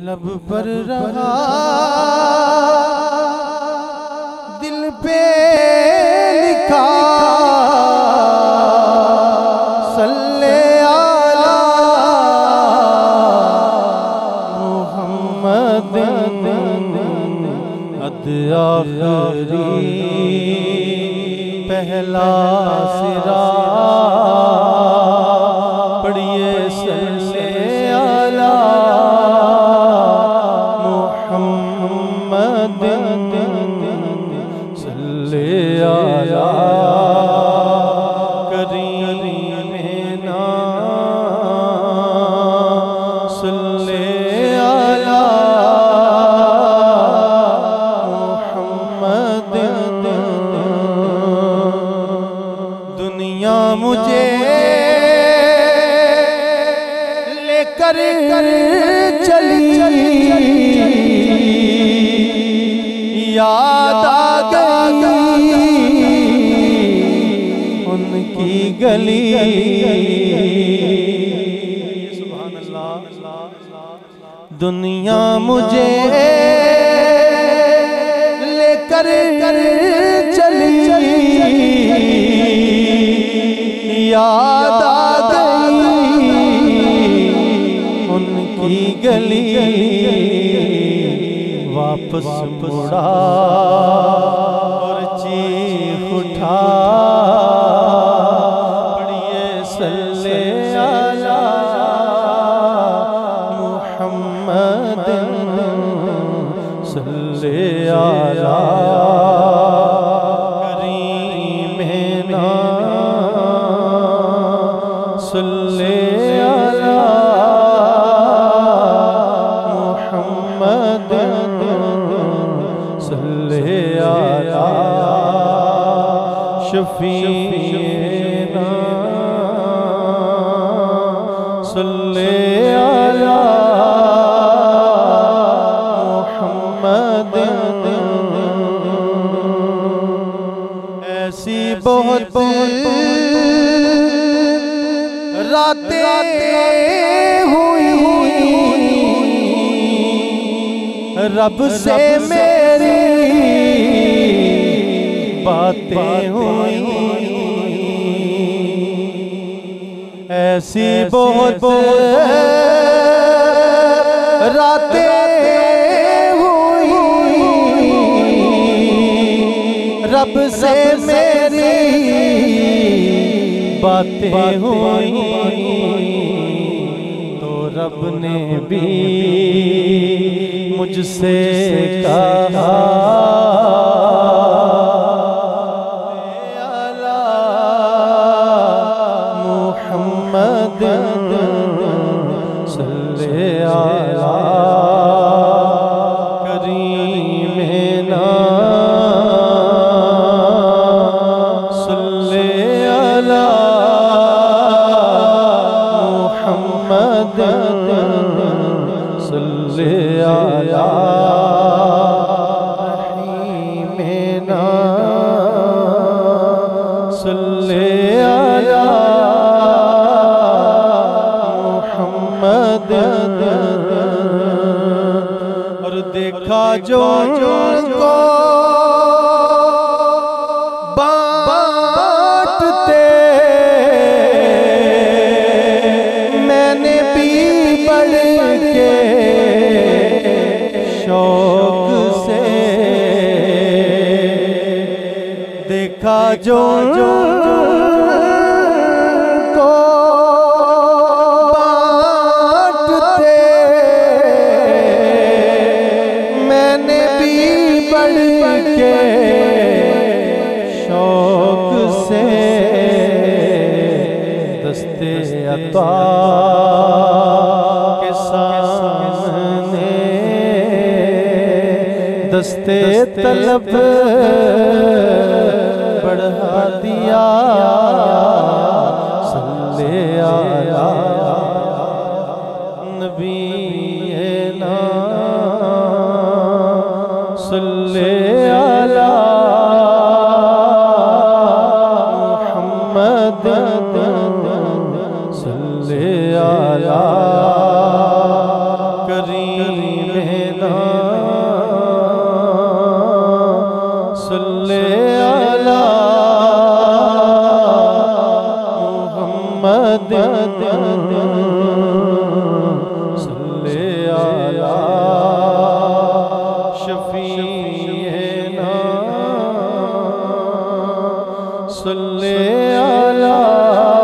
लब पर रहा दिल पे लिखा सल्ले आला मुहम्मद अद आखिरी पहला सिरा पढ़िए सल्ले आला मुहम्मद सल्ले आला करीमेना सल्ले आला मुहम्मद। दुनिया मुझे लेकर चली याद आ गई उनकी गली। सुभान अल्लाह। दुनिया मुझे लेकर चली याद आ गई उनकी गली। वापस मुड़ा और चीख उठा पढ़िए सल्ले आला मुहम्मद सल्ले आला करीमेना सल्ले आला मुहम्मद सल्ले आला शफीना सल्ले आला मुहम्मद। ऐसी बहुत रातें हुई रब से मेरी बातें हुई। ऐसी बहुत रातें हुई रब से मेरी बातें हुई। तो रब ने भी मुझसे कहा आला मुहम्मद सल्ले आला करीमेना सल्ले आला मुहम्मद सल्ले आला रहीमेना सल्ले आला मुहम्मद। और देखा जो उनको बांटते मैंने भी बढ़ के शौक से देखा जो को बांटते मैंने भी बढ़ के शौक से दस्ते अता के सामने दस्ते तलब बढ़ा दिया सल्ले आला नबी ना सल्ले आला मुहम्मद सल्ले आला करीम सल्ले अला मुहम्मद सल्ले अला शफीना सल्ले अला